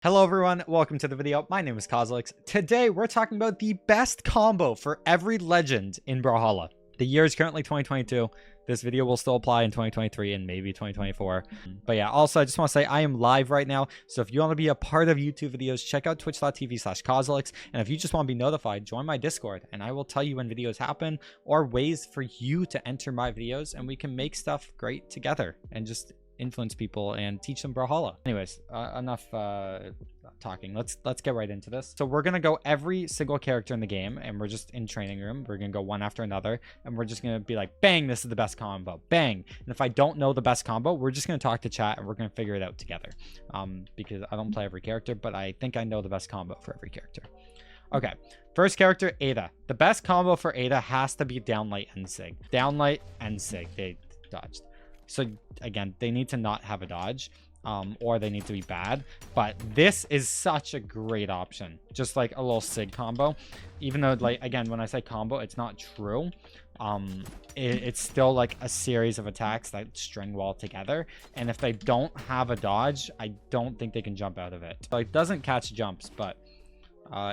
Hello everyone, welcome to the video. My name is Cosolix. Today we're talking about the best combo for every legend in Brawlhalla. The year is currently 2022. This video will still apply in 2023 and maybe 2024. But yeah, also I just want to say I am live right now. So if you want to be a part of YouTube videos, check out twitch.tv/Cosolix. And if you just want to be notified, join my Discord and I will tell you when videos happen or ways for you to enter my videos and we can make stuff great together and just influence people and teach them Brawlhalla. Anyways, enough talking. Let's get right into this. So we're gonna go every single character in the game and we're just in training room. We're gonna go one after another and we're just gonna be like, bang, this is the best combo, bang. And if I don't know the best combo, we're just gonna talk to chat and we're gonna figure it out together. Because I don't play every character, but I think I know the best combo for every character. Okay, first character, Ada. The best combo for Ada has to be downlight and sig. Downlight and sig. They dodged. So again, they need to not have a dodge, or they need to be bad. But this is such a great option. Just like a little sig combo. Even though, like, again, when I say combo, it's not true. It's still like a series of attacks that string wall together. And if they don't have a dodge, I don't think they can jump out of it. So it doesn't catch jumps, but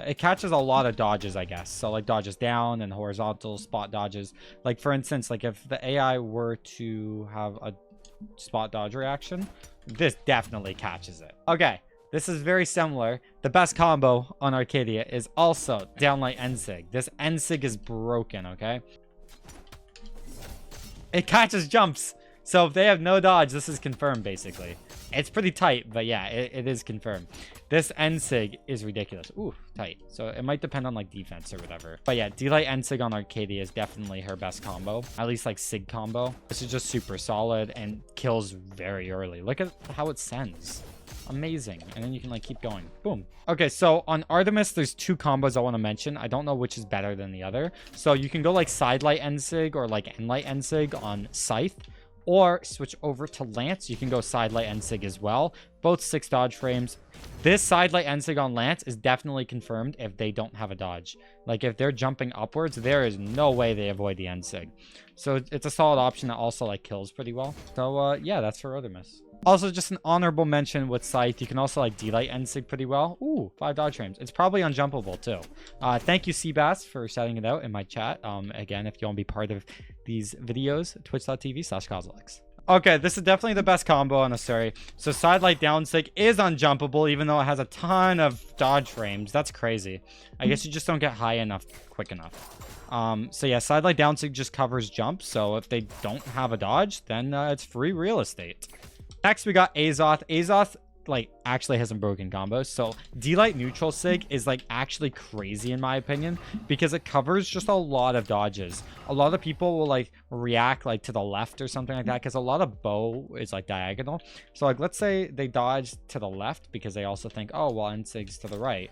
it catches a lot of dodges, I guess. So like dodges down and horizontal spot dodges. Like for instance, like if the AI were to have a spot dodge reaction, this definitely catches it. Okay, this is very similar. The best combo on Arcadia is also downlight Ensig. This Ensig is broken, okay? It catches jumps. So if they have no dodge, this is confirmed basically. It's pretty tight, but yeah, it is confirmed. This Ensig is ridiculous. Ooh, tight. So it might depend on like defense or whatever. But yeah, D-Light Ensig on Arcadia is definitely her best combo. At least like Sig combo. This is just super solid and kills very early. Look at how it sends. Amazing. And then you can like keep going. Boom. Okay, so on Artemis, there's two combos I want to mention. I don't know which is better than the other. So you can go like Sidelight Ensig or like Endlight Ensig on Scythe. Or switch over to Lance. You can go Sidelight Ensig as well. Both 6 dodge frames. This Sidelight Ensig on Lance is definitely confirmed if they don't have a dodge. Like if they're jumping upwards, there is no way they avoid the Ensig. So it's a solid option that also like kills pretty well. So yeah, that's for Artemis. Also, just an honorable mention with Scythe. You can also like D-Light Ensig pretty well. Ooh, 5 dodge frames. It's probably unjumpable too. Thank you, Seabass, for shouting it out in my chat. Again, if you want to be part of these videos, twitch.tv/Cosolix. Okay, this is definitely the best combo on Asuri. So Sidelight Downsig is unjumpable, even though it has a ton of dodge frames. That's crazy. I guess you just don't get high enough quick enough. So yeah, Sidelight Downsig just covers jumps. So if they don't have a dodge, then it's free real estate. Next, we got Azoth. Azoth, like, actually has some broken combos. So D-Light Neutral Sig is, like, actually crazy in my opinion because it covers just a lot of dodges. A lot of people will, like, react, like, to the left or something like that because a lot of bow is, like, diagonal. So, like, let's say they dodge to the left because they also think, oh, well, Nsig's to the right.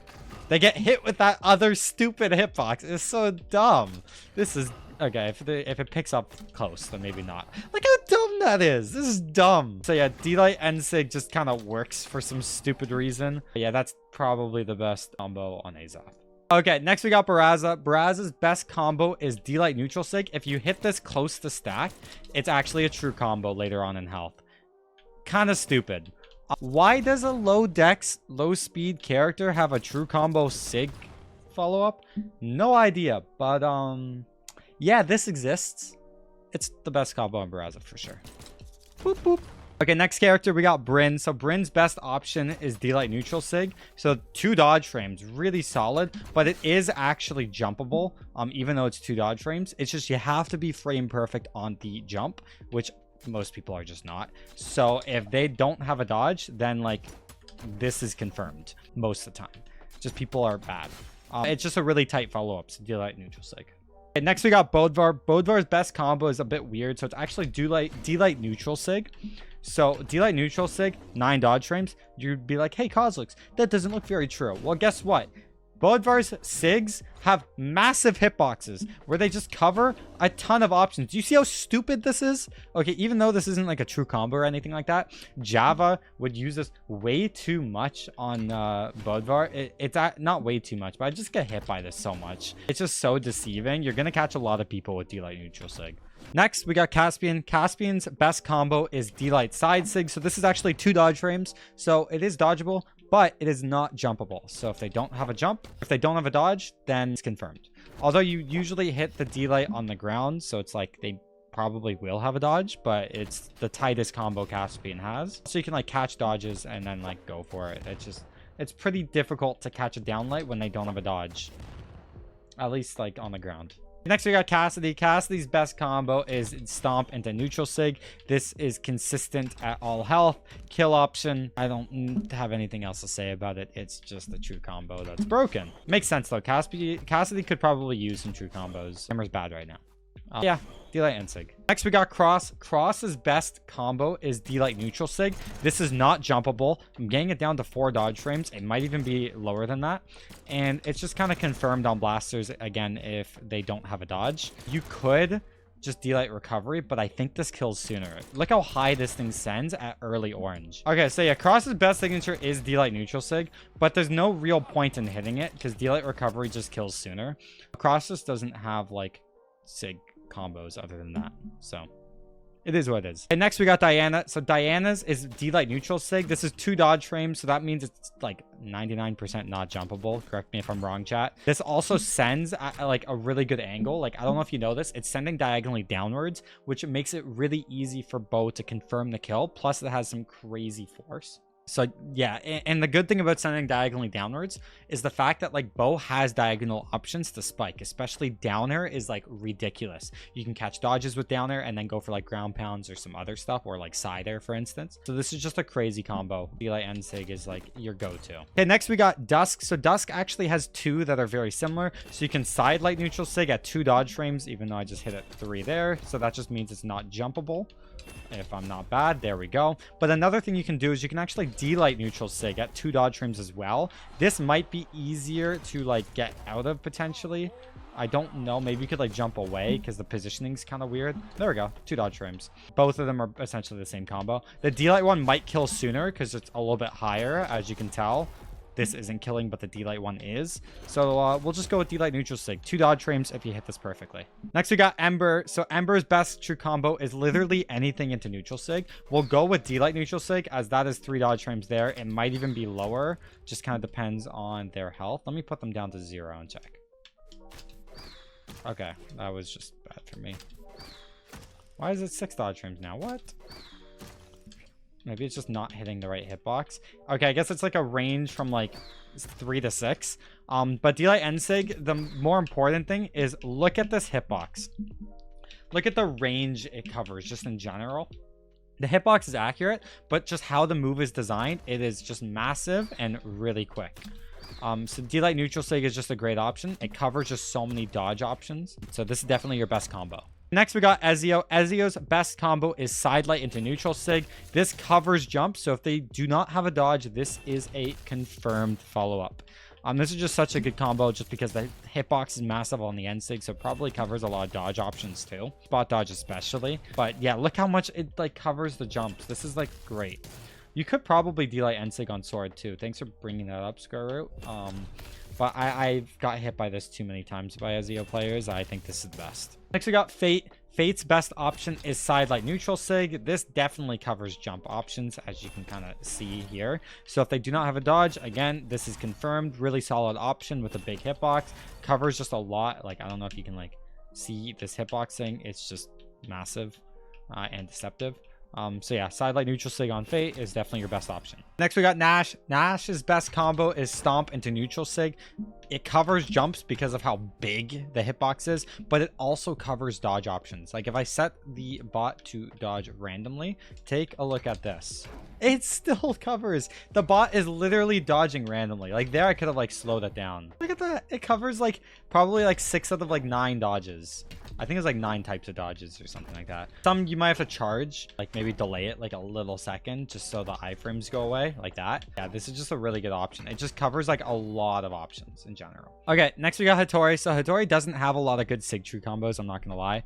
They get hit with that other stupid hitbox. It's so dumb. This is... Okay, if it picks up close, then maybe not. Look how dumb that is. This is dumb. So yeah, D-Light Ensig just kind of works for some stupid reason. But yeah, that's probably the best combo on Azoth. Okay, next we got Barraza. Barraza's best combo is D-Light Neutral Sig. If you hit this close to stack, it's actually a true combo later on in health. Kind of stupid. Why does a low dex, low speed character have a true combo Sig follow-up? No idea, but yeah, this exists. It's the best combo on Barraza for sure. Boop, boop. Okay, next character, we got Brynn. So Brynn's best option is D-Light Neutral Sig. So 2 dodge frames, really solid, but it is actually jumpable, even though it's 2 dodge frames. It's just you have to be frame perfect on the jump, which most people are just not. So if they don't have a dodge, then like this is confirmed most of the time. Just people are bad. It's just a really tight follow-up, so D-Light Neutral Sig. Okay, next we got Bodvar. Bodvar's best combo is a bit weird, so it's actually D-Light Neutral Sig. So D-Light Neutral Sig, 9 dodge frames. You'd be like, hey, Cosolix, that doesn't look very true. Well, guess what? Bodvar's Sigs have massive hitboxes where they just cover a ton of options. Do you see how stupid this is? Okay, even though this isn't like a true combo or anything like that, Java would use this way too much on Bodvar. It's not way too much, but I just get hit by this so much. It's just so deceiving. You're going to catch a lot of people with D-Light Neutral Sig. Next, we got Caspian. Caspian's best combo is D-Light Side Sig. So this is actually 2 dodge frames. So it is dodgeable, but it is not jumpable. So if they don't have a jump, if they don't have a dodge, then it's confirmed. Although you usually hit the D-Light on the ground, so it's like they probably will have a dodge, but it's the tightest combo Caspian has. So you can like catch dodges and then like go for it. It's pretty difficult to catch a downlight when they don't have a dodge. At least like on the ground. Next we got Cassidy. Cassidy's best combo is Stomp into neutral sig. This is consistent at all health. Kill option. I don't have anything else to say about it. It's just a true combo that's broken. Makes sense though. Cassidy could probably use some true combos. Hammer's bad right now. Yeah, D-Light and Sig. Next we got Cross. Cross's best combo is D-Light neutral Sig. This is not jumpable. I'm getting it down to 4 dodge frames. It might even be lower than that. And it's just kind of confirmed on blasters again if they don't have a dodge. You could just D-Light recovery, but I think this kills sooner. Look how high this thing sends at early orange. Okay, so yeah, Cross's best signature is D-Light neutral Sig, but there's no real point in hitting it because D-Light recovery just kills sooner. Cross just doesn't have like Sig combos other than that, so it is what it is. And next we got Diana. So Diana's is D-Light neutral Sig. This is 2 dodge frames, so that means it's like 99% not jumpable. Correct me if I'm wrong, chat. This also sends at like a really good angle. Like, I don't know if you know this, it's sending diagonally downwards, which makes it really easy for Bo to confirm the kill. Plus it has some crazy force. So yeah, and the good thing about sending diagonally downwards is the fact that like Bo has diagonal options to spike, especially down air is like ridiculous. You can catch dodges with down air and then go for like ground pounds or some other stuff, or like side air for instance. So this is just a crazy combo. D-Light and Sig is like your go-to. Okay, next we got Dusk. So Dusk actually has 2 that are very similar. So you can side light neutral Sig at 2 dodge frames, even though I just hit it 3 there. So that just means it's not jumpable. If I'm not bad, there we go. But another thing you can do is you can actually D-Light neutral Sig at 2 dodge frames as well. This might be easier to like get out of potentially. I don't know. Maybe you could like jump away because the positioning's kind of weird. There we go. 2 dodge frames. Both of them are essentially the same combo. The D-Light one might kill sooner because it's a little bit higher, as you can tell. This isn't killing, but the D-Light one is. So we'll just go with D-Light neutral Sig. 2 dodge frames if you hit this perfectly. Next we got Ember. So Ember's best true combo is literally anything into neutral Sig. We'll go with D-Light neutral Sig as that is 3 dodge frames there. It might even be lower. Just kind of depends on their health. Let me put them down to 0 and check. Okay, that was just bad for me. Why is it 6 dodge frames now? What? Maybe it's just not hitting the right hitbox. Okay, I guess it's like a range from like 3 to 6. But D-Light and Sig, the more important thing is look at this hitbox. Look at the range it covers just in general. The hitbox is accurate, but just how the move is designed, it is just massive and really quick. So D-Light neutral Sig is just a great option. It covers just so many dodge options. So this is definitely your best combo. Next, we got Ezio. Ezio's best combo is side light into neutral Sig. This covers jump, so if they do not have a dodge, this is a confirmed follow-up. This is just such a good combo just because the hitbox is massive on the end Sig, so it probably covers a lot of dodge options too. Spot dodge especially. But yeah, look how much it like covers the jumps. This is like great. You could probably D-Light and Sig on sword too. Thanks for bringing that up, Scarroot. But I've got hit by this too many times by Ezio players. I think this is the best. Next, we got Fate. Fate's best option is side light neutral Sig. This definitely covers jump options, as you can kind of see here. So if they do not have a dodge, again, this is confirmed. Really solid option with a big hitbox. Covers just a lot. Like, I don't know if you can like see this hitboxing. It's just massive and deceptive. So yeah, side light neutral Sig on Fate is definitely your best option. Next, we got Nash. Nash's best combo is Stomp into neutral Sig. It covers jumps because of how big the hitbox is, but it also covers dodge options. Like if I set the bot to dodge randomly, take a look at this. It still covers. The bot is literally dodging randomly. Like there, I could have like slowed it down. Look at that. It covers like probably like 6 out of like 9 dodges. I think it's like 9 types of dodges or something like that. Some you might have to charge, like maybe delay it like a little second just so the iframes go away like that. Yeah, this is just a really good option. It just covers like a lot of options in general. Okay, next we got Hattori. So Hattori doesn't have a lot of good Sig true combos, I'm not gonna lie.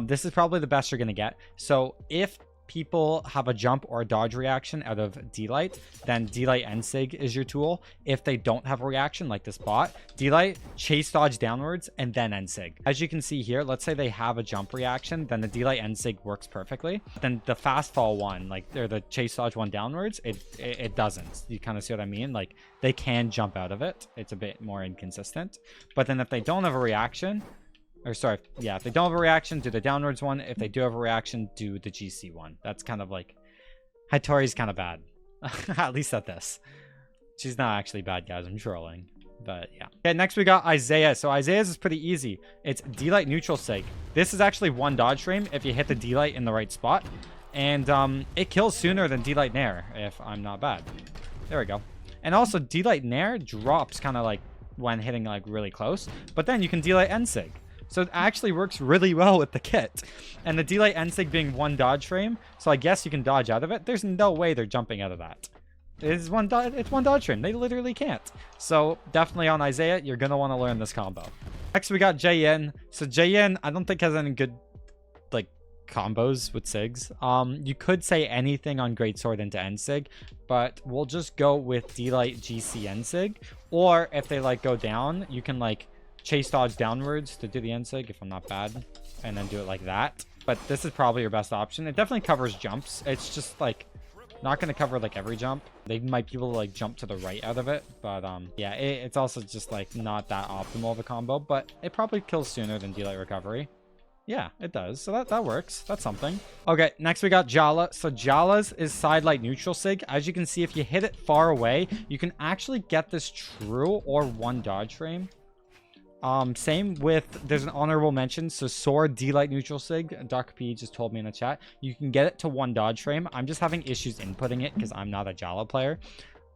This is probably the best you're gonna get. So if people have a jump or a dodge reaction out of D-Light, then D-Light N-Sig is your tool. If they don't have a reaction like this bot, D-Light chase dodge downwards and then N-Sig. As you can see here, let's say they have a jump reaction, then the D-Light N-Sig works perfectly. Then the fast fall one, like they're the chase dodge one downwards, it doesn't. You kind of see what I mean? Like they can jump out of it. It's a bit more inconsistent. But then if they don't have a reaction, or sorry, yeah, if they don't have a reaction, do the downwards one. If they do have a reaction, do the GC one. That's kind of like... Hattori's kind of bad. At least at this. She's not actually bad, guys. I'm trolling. But yeah. Okay, next we got Isaiah. So Isaiah's is pretty easy. It's D-Light neutral sig. This is actually one dodge frame if you hit the D-Light in the right spot. And it kills sooner than D-Light Nair, if I'm not bad. There we go. And also, D-Light Nair drops kind of like when hitting like really close. But then you can D-Light N-Sig. So it actually works really well with the kit. And the D-Light N-Sig being one dodge frame, so I guess you can dodge out of it. There's no way they're jumping out of that. It's one dodge frame. They literally can't. So definitely on Isaiah, you're going to want to learn this combo. Next, we got Jaeyin. So Jaeyin, I don't think has any good like combos with SIGs. You could say anything on Greatsword into N-Sig, but we'll just go with D-Light GC N-Sig. Or if they like go down, you can like chase dodge downwards to do the N-Sig if I'm not bad, and then do it like that. But this is probably your best option. It definitely covers jumps. It's just like not going to cover like every jump. They might be able to like jump to the right out of it, but yeah, it's also just like not that optimal of a combo, but it probably kills sooner than D-Light recovery. Yeah, it does. So that works. That's something. Okay, next we got Jala. So Jala's is side light neutral sig. As you can see, if you hit it far away, you can actually get this true or one dodge frame. Same with, there's an honorable mention. So sword D-Light neutral sig. Doc P just told me in the chat. You can get it to one dodge frame. I'm just having issues inputting it because I'm not a Jala player.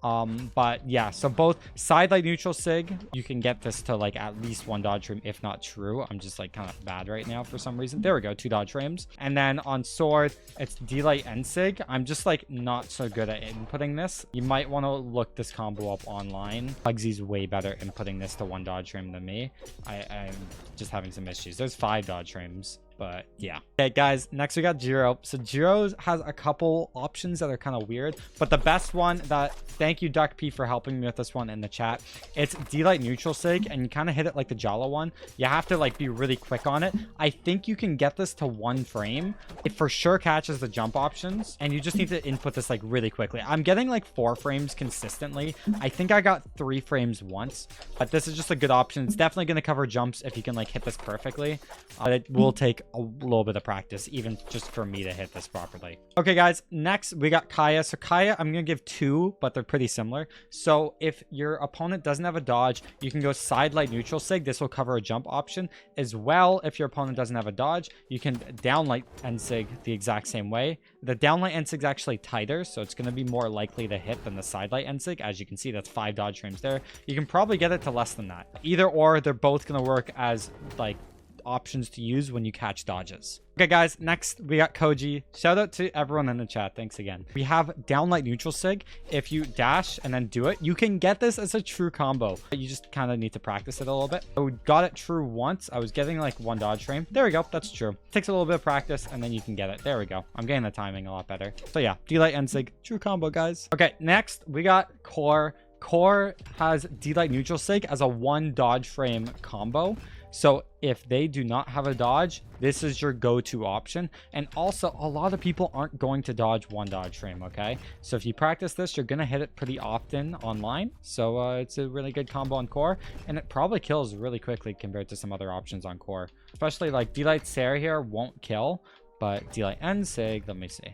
But yeah, so both side light neutral sig, you can get this to like at least one dodge frame, if not true. I'm just like kind of bad right now for some reason. There we go, 2 dodge frames. And then on sword, it's D-Light N-Sig. I'm just like not so good at inputting this. You might want to look this combo up online. Pugsy's way better inputting this to one dodge frame than me. I'm just having some issues. There's 5 dodge frames. But yeah. Okay, guys, next we got Jiro. So Jiro has a couple options that are kind of weird, but the best one that, thank you Duck P for helping me with this one in the chat, it's D-Light neutral sig, and you kind of hit it like the Jala one. You have to like be really quick on it. I think you can get this to 1 frame. It for sure catches the jump options, and you just need to input this like really quickly. I'm getting like 4 frames consistently. I think I got 3 frames once, but this is just a good option. It's definitely going to cover jumps if you can like hit this perfectly. But it will take a little bit of practice, even just for me to hit this properly. Okay, guys, next we got Kaya. So Kaya, I'm gonna give 2, but they're pretty similar. So if your opponent doesn't have a dodge, you can go side light neutral sig. This will cover a jump option as well. If your opponent doesn't have a dodge, you can downlight N-Sig the exact same way. The downlight N-Sig is actually tighter, so it's going to be more likely to hit than the side light N-Sig. As you can see, that's 5 dodge frames there. You can probably get it to less than that. Either or, they're both going to work as like options to use when you catch dodges. Okay, guys, next we got Koji. Shout out to everyone in the chat. Thanks again. We have downlight neutral sig. If you dash and then do it, you can get this as a true combo. You just kind of need to practice it a little bit. I got it true once. I was getting like 1 dodge frame. There we go. That's true. Takes a little bit of practice and then you can get it. There we go. I'm getting the timing a lot better. So yeah, D-Light N-Sig, true combo, guys. Okay, next we got Core. Core has D-Light neutral sig as a 1 dodge frame combo. So if they do not have a dodge, this is your go-to option. And also, a lot of people aren't going to dodge 1 dodge frame, okay? So if you practice this, you're going to hit it pretty often online. So it's a really good combo on Core. And it probably kills really quickly compared to some other options on Core. Especially like D-Light Sarah here won't kill. But D-Light N-Sig, let me see.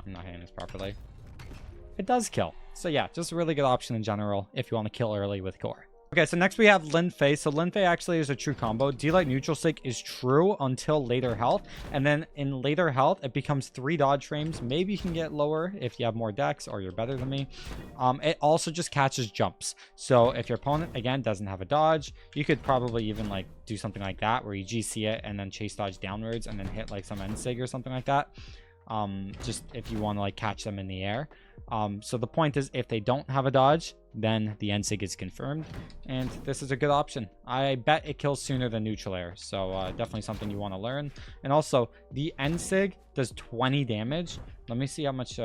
I'm not hitting this properly. It does kill. So yeah, just a really good option in general if you want to kill early with Core. Okay, so next we have Lin Fei. So Lin Fei actually is a true combo. D-Light neutral sig is true until later health. And then in later health, it becomes 3 dodge frames. Maybe you can get lower if you have more dex or you're better than me. It also just catches jumps. So if your opponent, again, doesn't have a dodge, you could probably even like do something like that where you GC it and then chase dodge downwards and then hit like some N-Sig or something like that. Just if you want to like catch them in the air. So the point is, if they don't have a dodge, then the N-Sig is confirmed, and this is a good option. I bet it kills sooner than neutral air, so definitely something you want to learn. And also, the N-Sig does 20 damage. Let me see how much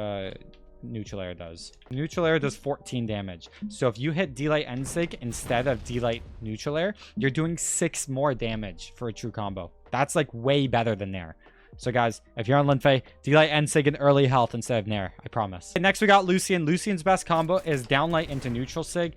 neutral air does. Neutral air does 14 damage. So if you hit D-Light N-Sig instead of D-Light neutral air, you're doing 6 more damage for a true combo. That's like way better than Nair. So guys, if you're on Linfei, D-Light N-Sig in early health instead of Nair, I promise. Okay, next we got Lucian. Lucian's best combo is downlight into neutral sig.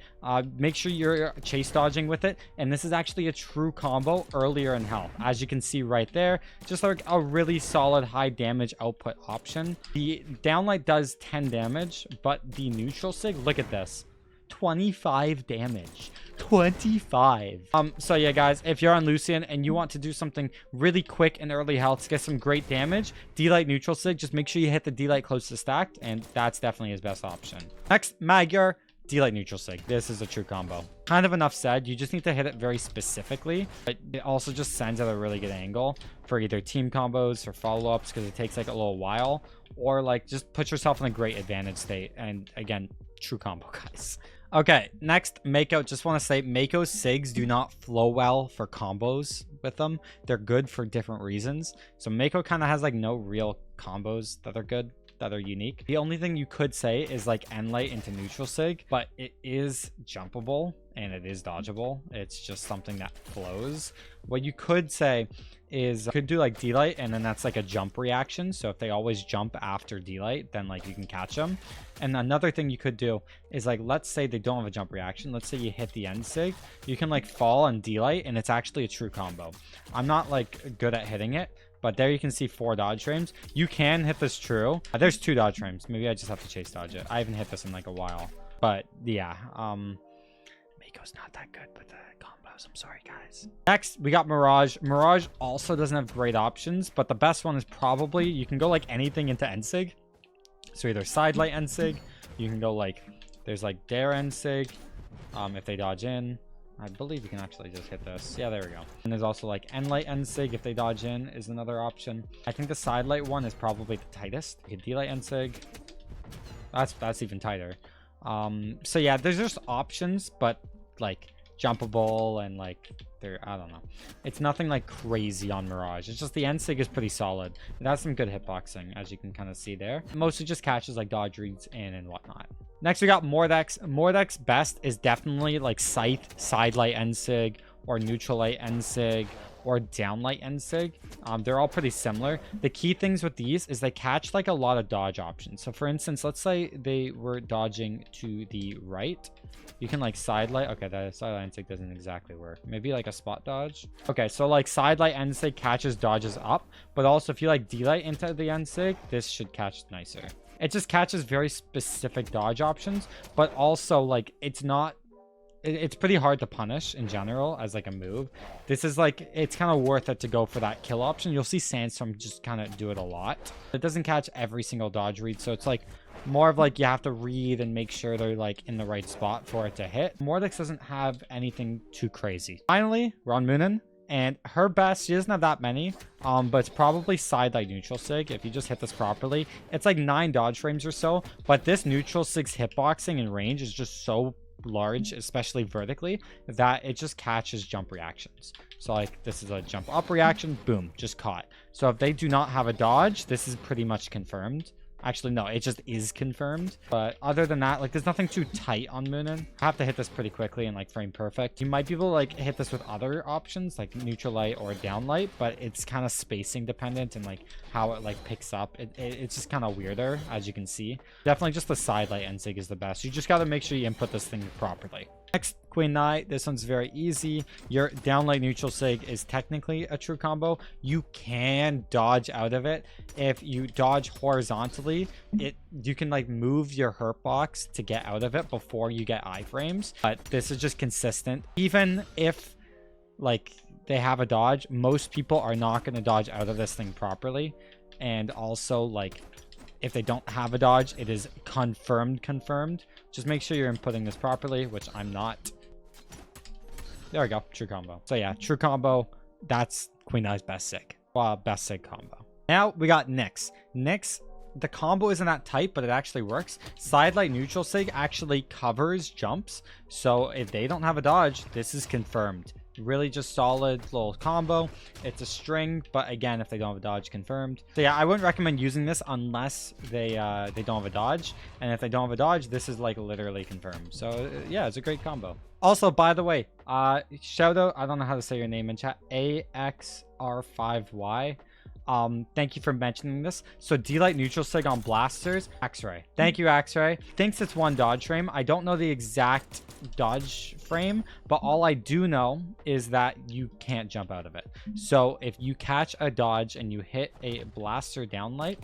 Make sure you're chase dodging with it. And this is actually a true combo earlier in health. As you can see right there, just like a really solid high damage output option. The downlight does 10 damage, but the neutral sig, look at this. 25 damage. 25. So yeah, guys, if you're on Lucian and you want to do something really quick in early health to get some great damage, D-Light neutral sig, just make sure you hit the D-Light close to stacked, and that's definitely his best option. Next, Magyar, D-Light neutral sig. This is a true combo. Kind of enough said, you just need to hit it very specifically, but it also just sends at a really good angle for either team combos or follow-ups, because it takes like a little while, or like just put yourself in a great advantage state. And again, true combo, guys. Okay, next, Mako. Just want to say, Mako's SIGs do not flow well for combos with them. They're good for different reasons. So Mako kind of has like no real combos that are good, that are unique. The only thing you could say is like N-Light into neutral sig, but it is jumpable and it is dodgeable. It's just something that flows. What you could say is, you could do like D-Light, and then that's like a jump reaction. So if they always jump after D-Light, then like you can catch them. And another thing you could do is, like, let's say they don't have a jump reaction. Let's say you hit the N-Sig. You can like fall on D-Light, and it's actually a true combo. I'm not like good at hitting it, but there you can see 4 dodge frames. You can hit this true. There's 2 dodge frames. Maybe I just have to chase dodge it. I haven't hit this in like a while. But yeah, Mako's not that good with the combos. I'm sorry, guys. Next, we got Mirage. Mirage also doesn't have great options, but the best one is probably, you can go like anything into N-Sig. So either side light N-Sig, you can go like, there's like Dare N-Sig, if they dodge in. I believe you can actually just hit this. Yeah, there we go. And there's also like N-Light N-Sig if they dodge in is another option. I think the side light one is probably the tightest. You can D-Light N-Sig. That's even tighter. So yeah, there's just options, but like jumpable and like I don't know. It's nothing like crazy on Mirage. It's just the N-Sig is pretty solid. It has some good hitboxing, as you can kind of see there. Mostly just catches like dodge reads in and whatnot. Next, we got Mordex. Mordex best is definitely like Scythe, side light N-Sig, or neutral light N-Sig, or downlight N-Sig. They're all pretty similar. The key things with these is they catch like a lot of dodge options. So for instance, let's say they were dodging to the right. You can like side light. Okay, that side light N-Sig doesn't exactly work. Maybe like a spot dodge. Okay, so like side light N-Sig catches dodges up, but also if you like D-Light into the N-Sig, this should catch nicer. It just catches very specific dodge options, but also like it's pretty hard to punish in general as like a move. This is like, it's kind of worth it to go for that kill option. You'll see Sandstorm just kind of do it a lot. It doesn't catch every single dodge read, so it's like more of like you have to read and make sure they're like in the right spot for it to hit. Mordex doesn't have anything too crazy. Finally, we're on Moonin. And her best, she doesn't have that many, but it's probably side light neutral sig. If you just hit this properly, it's like 9 dodge frames or so. But this neutral sig's hitboxing and range is just so large, especially vertically, that it just catches jump reactions. So like this is a jump up reaction, boom, just caught. So if they do not have a dodge, this is pretty much confirmed. Actually, no, it just is confirmed. But other than that, like there's nothing too tight on Moonin. I have to hit this pretty quickly and like frame perfect. You might be able to like hit this with other options like neutral light or down light, but it's kind of spacing dependent and like how it like picks up. It's just kind of weirder, as you can see. Definitely just the side light N-Sig is the best. You just got to make sure you input this thing properly. Next, Queen Knight. This one's very easy. Your downlight neutral sig is technically a true combo. You can dodge out of it. If you dodge horizontally, you can like move your hurt box to get out of it before you get iframes. But this is just consistent. Even if like they have a dodge, most people are not going to dodge out of this thing properly. And also like if they don't have a dodge, it is confirmed. Just make sure you're inputting this properly, which I'm not. There we go, true combo. So yeah, true combo. That's Queen Eye's best sig. Best sig combo. Now we got Nyx. Nyx the combo isn't that tight, but it actually works. Side light neutral sig actually covers jumps. So if they don't have a dodge, this is confirmed. Really just solid little combo. It's a string, but again, if they don't have a dodge, confirmed. So yeah, I wouldn't recommend using this unless they don't have a dodge. And if they don't have a dodge, this is like literally confirmed. So yeah, it's a great combo. Also, by the way, shout out, I don't know how to say your name in chat, AXR5Y. Thank you for mentioning this. So D-Light neutral sig on blasters, X-Ray. Thank you, X-Ray. Thinks it's one dodge frame. I don't know the exact dodge frame, but all I do know is that you can't jump out of it. So if you catch a dodge and you hit a blaster downlight,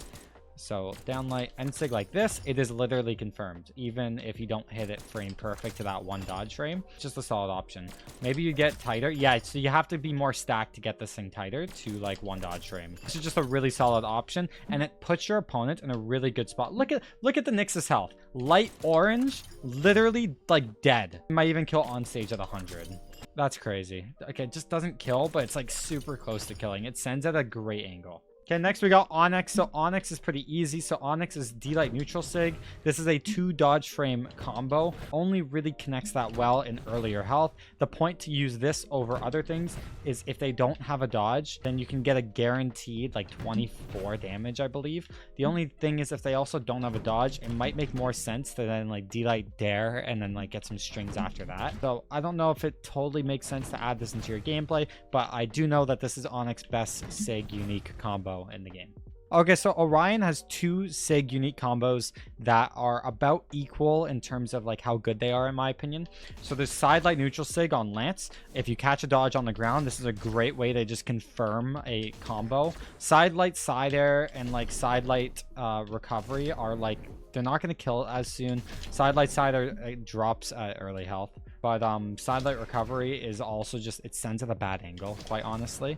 so downlight end sig like this, it is literally confirmed, even if you don't hit it frame perfect to that one dodge frame. It's just a solid option. Maybe you get tighter. Yeah, so you have to be more stacked to get this thing tighter to like one dodge frame. This is just a really solid option, and it puts your opponent in a really good spot. Look at the Nyx's health. Light orange, literally like dead. It might even kill on stage at 100. That's crazy. Okay, it just doesn't kill, but it's like super close to killing. It sends at a great angle. Okay, next we got Onyx. So Onyx is pretty easy. So Onyx is D-Light neutral sig. This is a 2 dodge frame combo. Only really connects that well in earlier health. The point to use this over other things is if they don't have a dodge, then you can get a guaranteed like 24 damage, I believe. The only thing is if they also don't have a dodge, it might make more sense to then like D-Light Dare and then like get some strings after that. So I don't know if it totally makes sense to add this into your gameplay, but I do know that this is Onyx best sig unique combo in the game. Okay, so Orion has 2 sig unique combos that are about equal in terms of like how good they are in my opinion. So there's side light neutral sig on Lance. If you catch a dodge on the ground, this is a great way to just confirm a combo. Side light side air and like side light recovery are like, they're not going to kill as soon. Side light side air drops at early health, but side light recovery is also just, it sends at a bad angle, quite honestly.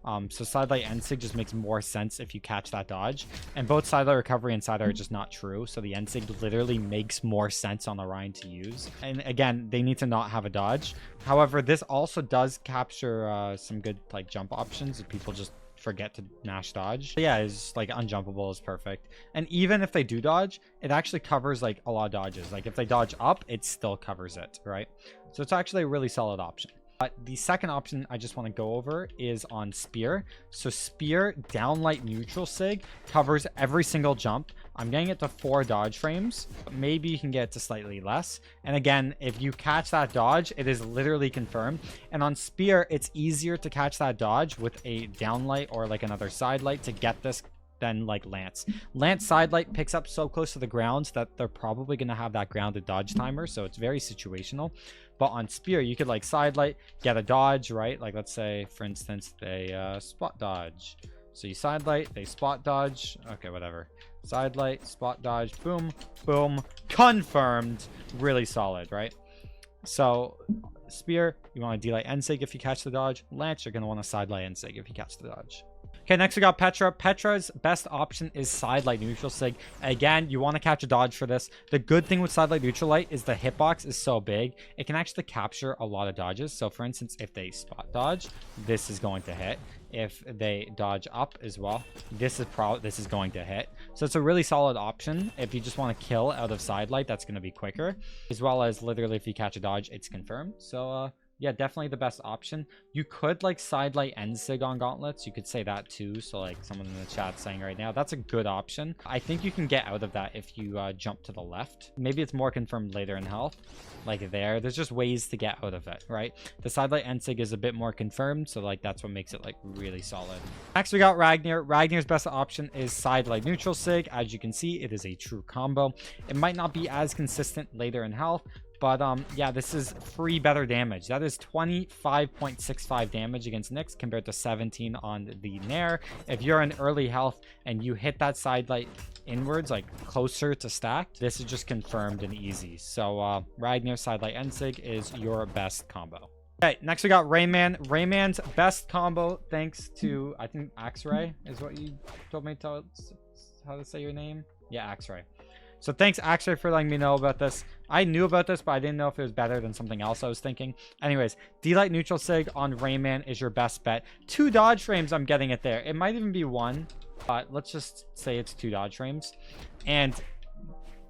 So side light end sig just makes more sense if you catch that dodge, and both side light recovery and side are just not true, so the end sig literally makes more sense on Orion to use. And again, they need to not have a dodge. However, this also does capture some good like jump options if people just forget to mash dodge. But yeah, it's like unjumpable is perfect, and even if they do dodge, it actually covers like a lot of dodges. Like if they dodge up, it still covers it, right? So it's actually a really solid option. But the second option I just want to go over is on Spear. So Spear downlight neutral sig covers every single jump. I'm getting it to 4 dodge frames, but maybe you can get it to slightly less. And again, if you catch that dodge, it is literally confirmed. And on Spear, it's easier to catch that dodge with a downlight or like another side light to get this than like Lance. Lance side light picks up so close to the ground that they're probably going to have that grounded dodge timer, so it's very situational. But on Spear, you could like side light, get a dodge, right? Like let's say, for instance, they spot dodge. So you side light, they spot dodge. Okay, whatever. Side light, spot dodge, boom, boom, confirmed. Really solid, right? So Spear, you want to D-Light end sig if you catch the dodge. Lance, you're going to want to side light end sig if you catch the dodge. Okay, next we got Petra. Petra's best option is side light neutral sig. Again, you want to catch a dodge for this. The good thing with side light neutral light is the hitbox is so big, it can actually capture a lot of dodges. So for instance, if they spot dodge, this is going to hit. If they dodge up as well, this is going to hit. So it's a really solid option if you just want to kill out of side light. That's going to be quicker, as well as literally if you catch a dodge, it's confirmed. So yeah, definitely the best option. You could like side light end sig on gauntlets. You could say that too. So like someone in the chat saying right now, that's a good option. I think you can get out of that if you jump to the left. Maybe it's more confirmed later in health, like there. There's just ways to get out of it, right? The side light end sig is a bit more confirmed, so like that's what makes it like really solid. Next we got Ragnar. Ragnar's best option is side light neutral sig. As you can see, it is a true combo. It might not be as consistent later in health, but yeah, this is free better damage. That is 25.65 damage against Nyx compared to 17 on the Nair. If you're in early health and you hit that side light inwards, like closer to stacked, this is just confirmed and easy. So Ragnar side light end sig is your best combo. Okay, next we got Rayman. Rayman's best combo, thanks to, I think Axray is what you told me to, how to say your name? Yeah, Axray. So thanks, Axray, for letting me know about this. I knew about this, but I didn't know if it was better than something else I was thinking. Anyways, D-Light neutral sig on Rayman is your best bet. 2 dodge frames, I'm getting it there. It might even be 1. Let's just say it's 2 dodge frames, and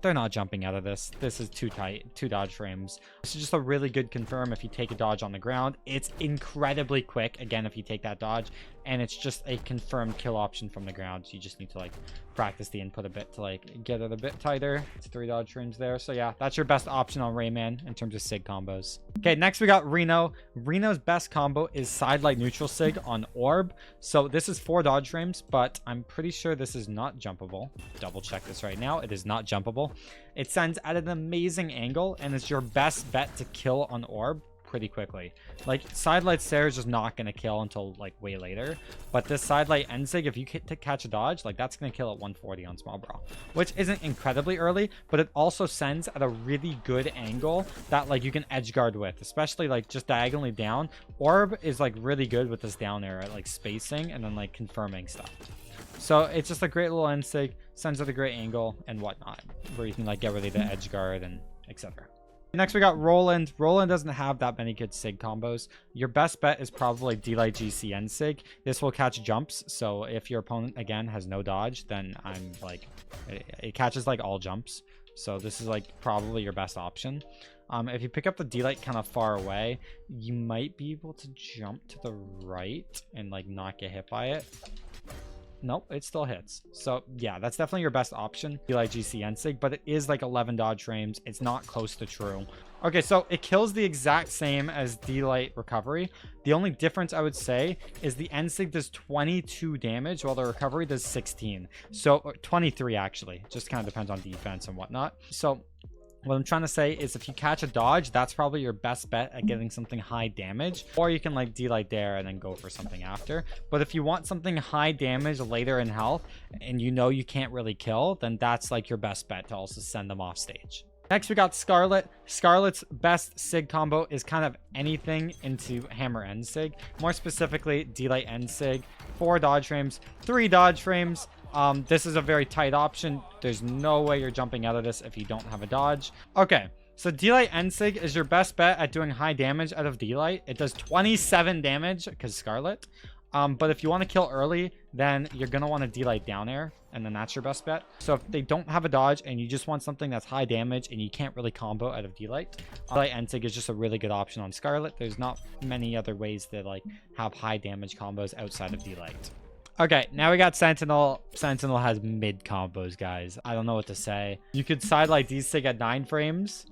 they're not jumping out of this. This is too tight. 2 dodge frames. This is just a really good confirm if you take a dodge on the ground. It's incredibly quick, again, if you take that dodge. And it's just a confirmed kill option from the ground. So you just need to, like, practice the input a bit to, like, get it a bit tighter. It's 3 dodge frames there. So, yeah, that's your best option on Rayman in terms of SIG combos. Okay, next we got Reno. Reno's best combo is side light neutral SIG on Orb. So this is 4 dodge frames, but I'm pretty sure this is not jumpable. Double check this right now. It is not jumpable. It sends at an amazing angle, and it's your best bet to kill on Orb pretty quickly. Like, side light Sarah is just not going to kill until, like, way later. But this side light NSIG, if you catch a dodge, like, that's going to kill at 140 on small brawl, which isn't incredibly early, but it also sends at a really good angle that, like, you can edge guard with, especially, like, just diagonally down. Orb is, like, really good with this down air at, like, spacing and then, like, confirming stuff. So it's just a great little NSIG, sends at a great angle and whatnot, where you can, like, get ready to edge guard and etc. Next, we got Roland. Roland doesn't have that many good SIG combos. Your best bet is probably D-Light GCN SIG. This will catch jumps. So if your opponent, again, has no dodge, then I'm like, it catches like all jumps. So this is like probably your best option. If you pick up the D-Light kind of far away, you might be able to jump to the right and like not get hit by it. Nope, it still hits. So yeah, that's definitely your best option, D-Light GCN SIG, but it is like 11 dodge frames. It's not close to true. Okay, so it kills the exact same as D-Light recovery. The only difference I would say is the NSIG does 22 damage while the recovery does 16. So 23 actually, just kind of depends on defense and whatnot. So what I'm trying to say is if you catch a dodge, that's probably your best bet at getting something high damage. Or you can like D-Light Dare and then go for something after. But if you want something high damage later in health and you know you can't really kill, then that's like your best bet to also send them off stage. Next, we got Scarlet. Scarlet's best SIG combo is kind of anything into Hammer End SIG. More specifically, D-Light End SIG. 4 dodge frames, 3 dodge frames. This is a very tight option. There's no way you're jumping out of this if you don't have a dodge. Okay, so D-Light NSIG is your best bet at doing high damage out of D-Light. It does 27 damage because Scarlet. But if you want to kill early, then you're going to want to D-Light down air, and then that's your best bet. So if they don't have a dodge and you just want something that's high damage and you can't really combo out of D-Light, D-Light NSIG is just a really good option on Scarlet. There's not many other ways to like have high damage combos outside of D-Light. Okay, now we got Sentinel. Sentinel has mid combos, guys. I don't know what to say. You could side light D-Sig at 9 frames,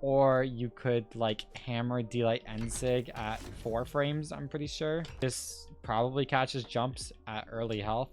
or you could like hammer D-Light N-Sig at 4 frames, I'm pretty sure. This probably catches jumps at early health.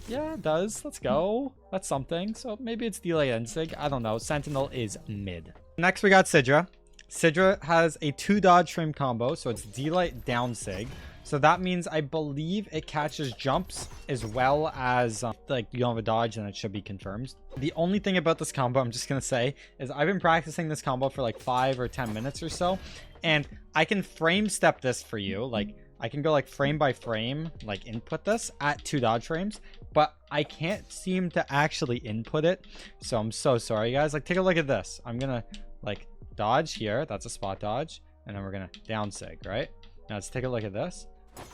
Yeah, it does. Let's go. That's something. So maybe it's D-Light N-Sig. I don't know. Sentinel is mid. Next, we got Sidra. Sidra has a 2 dodge frame combo, so it's D-Light down Sig. So that means I believe it catches jumps as well as like you don't have a dodge and it should be confirmed. The only thing about this combo I'm just going to say is I've been practicing this combo for like 5 or 10 minutes or so. And I can frame step this for you. Like I can go like frame by frame, like input this at 2 dodge frames. But I can't seem to actually input it. So I'm so sorry, guys. Like take a look at this. I'm going to like dodge here. That's a spot dodge. And then we're going to down sig, right? Now let's take a look at this.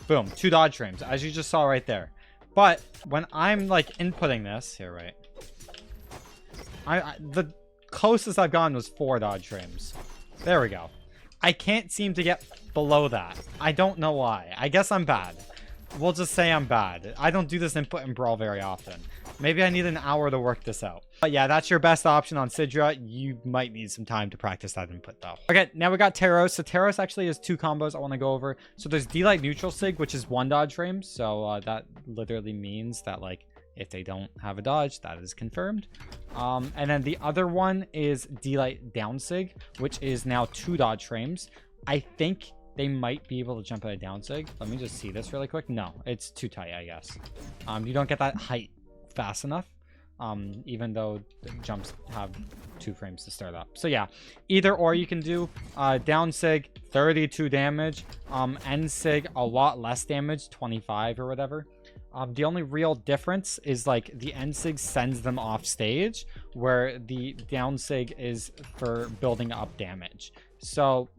Boom, 2 dodge frames, as you just saw right there. But when I'm like inputting this here, right, the closest I've gone was 4 dodge frames. There we go. I can't seem to get below that. I don't know why. I guess I'm bad. We'll just say I'm bad. I don't do this input in Brawl very often. Maybe I need an hour to work this out. But yeah, that's your best option on Sidra. You might need some time to practice that input though. Okay, now we got Taros. So Taros actually has 2 combos I want to go over. So there's D-Light neutral Sig, which is 1 dodge frame. So that literally means that like if they don't have a dodge, that is confirmed. And then the other one is D-Light down Sig, which is now 2 dodge frames. I think they might be able to jump at a down Sig. Let me just see this really quick. No, it's too tight, I guess. You don't get that height fast enough, even though the jumps have 2 frames to start up. So yeah, either or you can do. Down Sig, 32 damage. End Sig, a lot less damage, 25 or whatever. The only real difference is like the End Sig sends them off stage, where the down Sig is for building up damage. So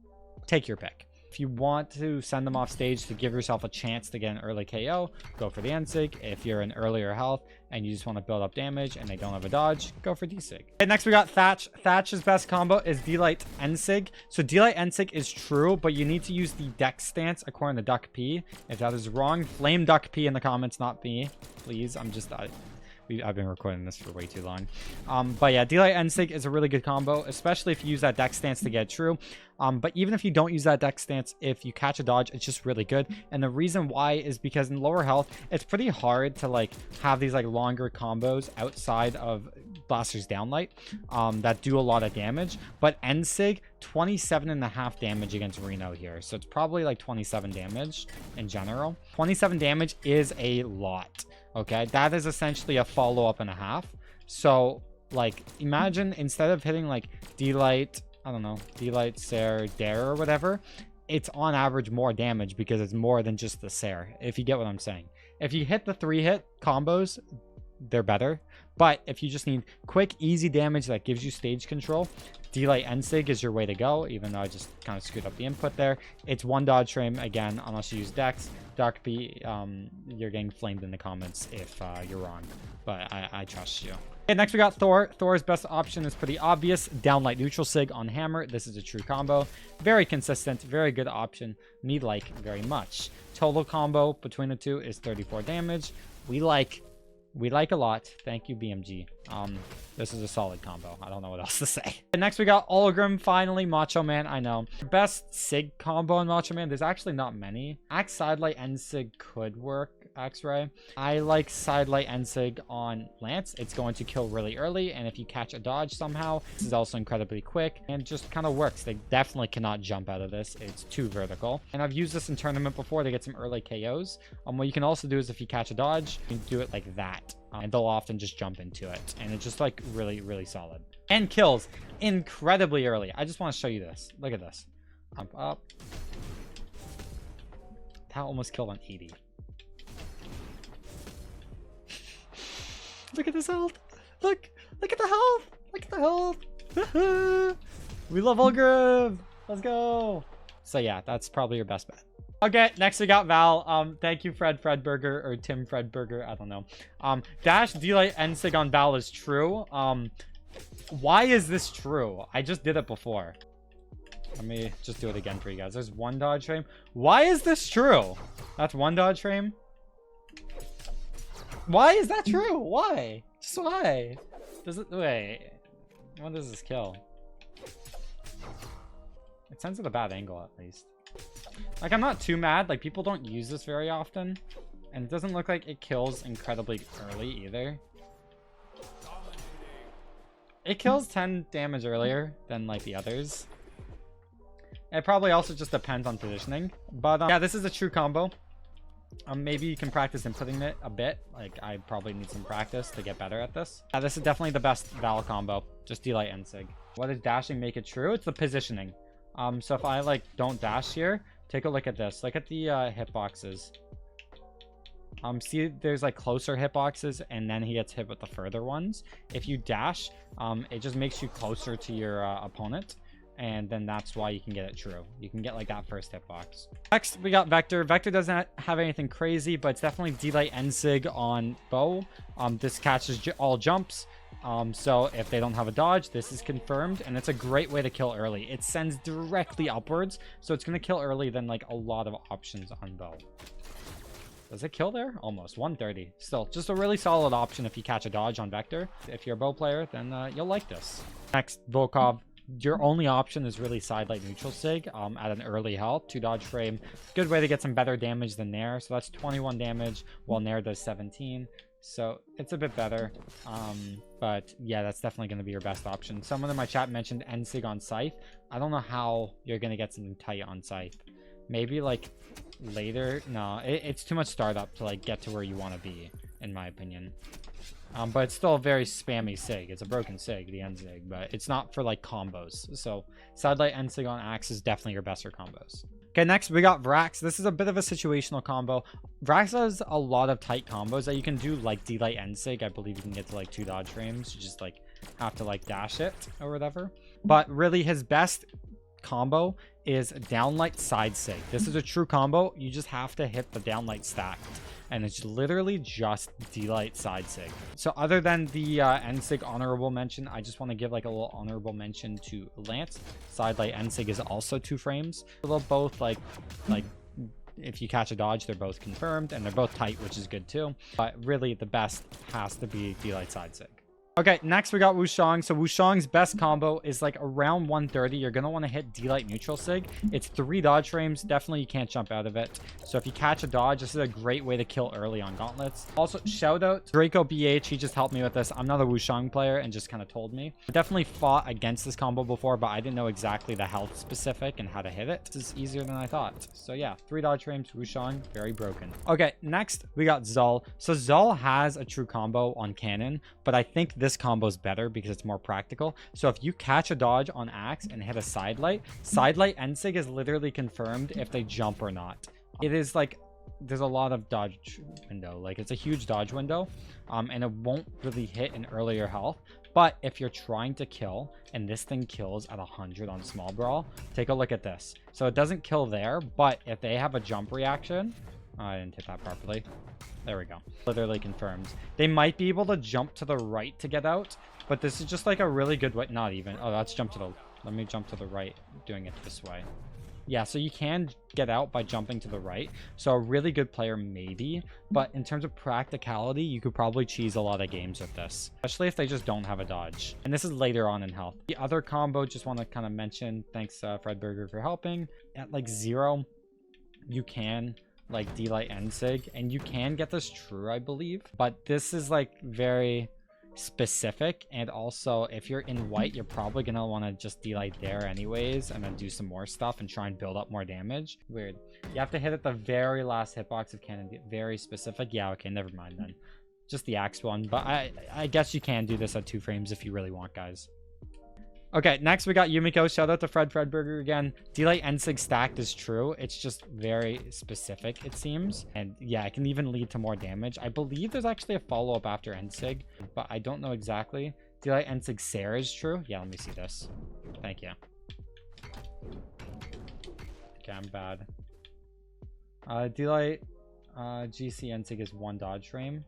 take your pick. If you want to send them off stage to give yourself a chance to get an early KO, go for the Ensig. If you're in earlier health and you just want to build up damage and they don't have a dodge, go for D-Sig. Okay, next we got Thatch. Thatch's best combo is D-Light Ensig. So D-Light Ensig is true, but you need to use the Dex stance according to Duck P. If that is wrong, flame Duck P in the comments, not me. Please, I've been recording this for way too long. But yeah, D-Light Ensig is a really good combo, especially if you use that Dex stance to get true. But even if you don't use that Dex stance, if you catch a dodge, it's just really good. And the reason why is because in lower health, it's pretty hard to like have these like longer combos outside of Blaster's Downlight that do a lot of damage. But Ensig, 27.5 damage against Reno here. So it's probably like 27 damage in general. 27 damage is a lot. Okay, that is essentially a follow-up and a half. So, like, imagine instead of hitting, like, D-Light, I don't know, D-Light, Sair, Dare, or whatever, it's on average more damage because it's more than just the Sair, if you get what I'm saying. If you hit the 3-hit combos, they're better. But if you just need quick, easy damage that gives you stage control, D-Light Ensig is your way to go, even though I just kind of screwed up the input there. It's one dodge frame, again, unless you use Dex. Dark B, you're getting flamed in the comments if you're wrong, but I trust you. Okay, next we got Thor. Thor's best option is pretty obvious. Downlight Neutral Sig on Hammer. This is a true combo. Very consistent, very good option. Need like very much. Total combo between the two is 34 damage. We like a lot. Thank you, BMG. This is a solid combo. I don't know what else to say. And next we got Olgrim, finally. Macho Man, I know. Best Sig combo in Macho Man, there's actually not many. Axe Sidelight Ensig could work, X-Ray. I like Sidelight Ensig on Lance. It's going to kill really early, and if you catch a dodge somehow, this is also incredibly quick, and just kind of works. They definitely cannot jump out of this. It's too vertical. And I've used this in tournament before to get some early KOs. What you can also do is if you catch a dodge, you can do it like that. And they'll often just jump into it. And it's just like really, really solid. And kills incredibly early. I just want to show you this. Look at this. Up. That almost killed on 80. Look at this health. Look at the health. Look at the health. We love Olgrim. Let's go. So yeah, that's probably your best bet. Okay, next we got Val. Thank you, Fredburger, or Tim Fredburger, I don't know. Dash D-Light Ensig on Val is true. Why is this true? I just did it before. Let me just do it again for you guys. There's one dodge frame. Why is this true? That's one dodge frame. Why is that true? Why? Just why? Does it, wait. What does this kill? It sends at a bad angle, at least. Like, I'm not too mad. Like, people don't use this very often. And it doesn't look like it kills incredibly early either. It kills 10 damage earlier than, like, the others. It probably also just depends on positioning. But, yeah, this is a true combo. Maybe you can practice inputting it a bit. Like, I probably need some practice to get better at this. Yeah, this is definitely the best Val combo. Just D-Light Ensig. What does dashing make it true? It's the positioning. So if I, like, don't dash here, take a look at this. Look at the hitboxes. See, there's, like, closer hitboxes, and then he gets hit with the further ones. If you dash, it just makes you closer to your opponent, and then that's why you can get it true. You can get, like, that first hitbox. Next, we got Vector. Vector doesn't have anything crazy, but it's definitely D-Light Ensig on Bow. This catches all jumps. So if they don't have a dodge, this is confirmed, and it's a great way to kill early. It sends directly upwards, so it's going to kill early than like a lot of options on Bow. Does it kill there? Almost. 130. Still, just a really solid option if you catch a dodge on Vector. If you're a Bow player, then you'll like this. Next, Volkov. Your only option is really Sidelight Neutral Sig at an early health. 2 dodge frame. Good way to get some better damage than Nair. So that's 21 damage, while Nair does 17. So it's a bit better, but yeah, that's definitely going to be your best option. Someone in my chat mentioned Ensig on Scythe. I don't know how you're going to get something tight on Scythe. Maybe like later. No, it's too much startup to like get to where you want to be, in my opinion. But it's still a very spammy Sig. It's a broken Sig, the Ensig, but it's not for like combos. So Sidelight Ensig on Axe is definitely your best for combos. Okay, next we got Vrax. This is a bit of a situational combo. Vrax has a lot of tight combos that you can do, like D-Light Ensig. I believe you can get to like 2 dodge frames. You just like have to like dash it or whatever. But really his best combo is downlight side sig. This is a true combo. You just have to hit the downlight stacked, and it's literally just D-light side sig. So other than the N-sig honorable mention, I just want to give like a little honorable mention to Lance. Side light N-sig is also 2 frames. They're both like if you catch a dodge, they're both confirmed, and they're both tight, which is good too. But really, the best has to be D-light side sig. Okay, next we got Wushang. So Wushang's best combo is like around 130. You're going to want to hit D-light neutral sig. It's 3 dodge frames. Definitely you can't jump out of it. So if you catch a dodge, this is a great way to kill early on gauntlets. Also, shout out Draco BH. He just helped me with this. I'm not a Wushang player and just kind of told me. I definitely fought against this combo before, but I didn't know exactly the health specific and how to hit it. This is easier than I thought. So yeah, 3 dodge frames, Wushang, very broken. Okay, next we got Zul. So Zul has a true combo on cannon, but I think this combo is better because it's more practical. So if you catch a dodge on axe and hit a side light N-sig is literally confirmed if they jump or not. It is like there's a lot of dodge window, like it's a huge dodge window, and it won't really hit an earlier health. But if you're trying to kill and this thing kills at 100 on small brawl, take a look at this. So it doesn't kill there, but if they have a jump reaction, I didn't hit that properly. There we go. Literally confirmed. They might be able to jump to the right to get out, but this is just like a really good way. Not even. Oh, let's jump to the... Let me jump to the right, doing it this way. Yeah, so you can get out by jumping to the right. So a really good player, maybe. But in terms of practicality, you could probably cheese a lot of games with this, especially if they just don't have a dodge. And this is later on in health. The other combo, just want to kind of mention, thanks Fredberger for helping. At like 0, you can... like D-light N-sig, and you can get this true, I believe, but this is like very specific. And also if you're in white, you're probably gonna want to just D-light there anyways and then do some more stuff and try and build up more damage. Weird. You have to hit at the very last hitbox of cannon. Very specific. Yeah, okay, never mind then. Just the axe one, but I guess you can do this at 2 frames if you really want, guys. Okay, next we got Yumiko. Shout out to Fredberger again. D-light N-sig stacked is true. It's just very specific, it seems. And yeah, it can even lead to more damage. I believe there's actually a follow-up after N-sig, but I don't know exactly. D-light N-sig Sarah is true. Yeah, let me see this. Thank you. Okay, I'm bad. D-light GC N-sig is 1 dodge frame.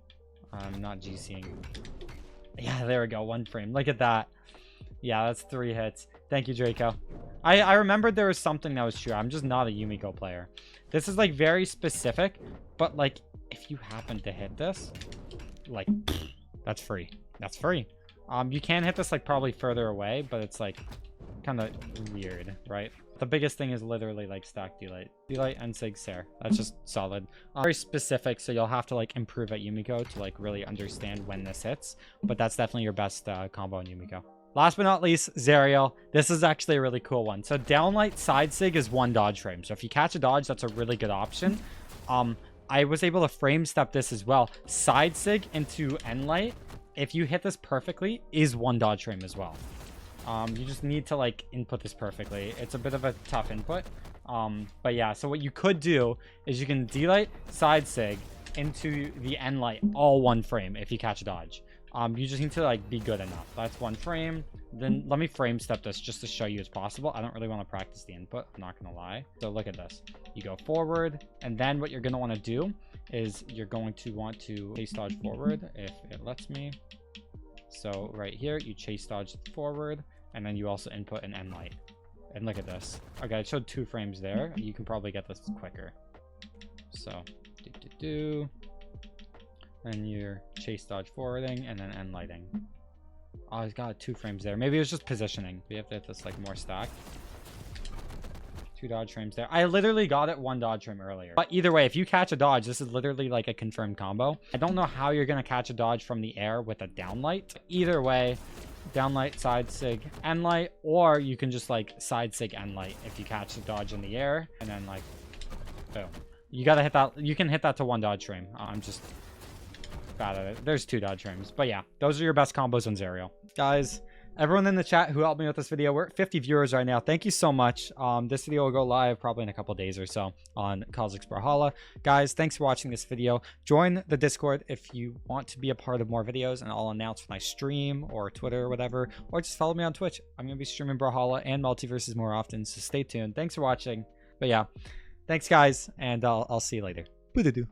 I'm not GCing. Yeah, there we go. 1 frame. Look at that. Yeah, that's 3 hits. Thank you, Draco. I remembered there was something that was true. I'm just not a Yumiko player. This is like very specific, but like if you happen to hit this, like that's free. That's free. You can hit this like probably further away, but it's like kind of weird, right? The biggest thing is literally like stack D-light. D-light and Sig Ser. That's just solid. Very specific, so you'll have to like improve at Yumiko to like really understand when this hits, but that's definitely your best combo in Yumiko. Last but not least, Zerial. This is actually a really cool one. So downlight side sig is 1 dodge frame. So if you catch a dodge, that's a really good option. I was able to frame step this as well. Side sig into N-light, if you hit this perfectly, is 1 dodge frame as well. You just need to like input this perfectly. It's a bit of a tough input. But yeah, so what you could do is you can D-light side sig into the N-light all 1 frame if you catch a dodge. You just need to like be good enough. That's 1 frame. Then let me frame step this just to show you it's possible. I don't really want to practice the input, I'm not gonna lie. So look at this. You go forward, and then what you're gonna want to do is you're going to want to chase dodge forward if it lets me. So right here, you chase dodge forward, and then you also input an N light. And look at this. Okay, it showed 2 frames there. You can probably get this quicker. So and your chase dodge forwarding and then end lighting. Oh, he's got 2 frames there. Maybe it was just positioning. We have to hit this like more stacked. 2 dodge frames there. I literally got it 1 dodge frame earlier. But either way, if you catch a dodge, this is literally like a confirmed combo. I don't know how you're gonna catch a dodge from the air with a downlight. Either way, downlight, side sig, end light, or you can just like side sig end light if you catch the dodge in the air and then like boom. You gotta hit that. You can hit that to 1 dodge frame. I'm just bad at it. There's 2 dodge frames, but yeah, those are your best combos on Zerial. Guys, Everyone in the chat who helped me with this video, we're at 50 viewers right now. Thank you so much. This video will go live probably in a couple days or so on Cosolix Brawlhalla. Guys, thanks for watching this video. Join the Discord if you want to be a part of more videos, and I'll announce when I stream or Twitter or whatever, or just follow me on Twitch. I'm going to be streaming Brawlhalla and Multiverses more often, so stay tuned. Thanks for watching. But yeah, thanks guys, and I'll see you later. Boo-doo-doo.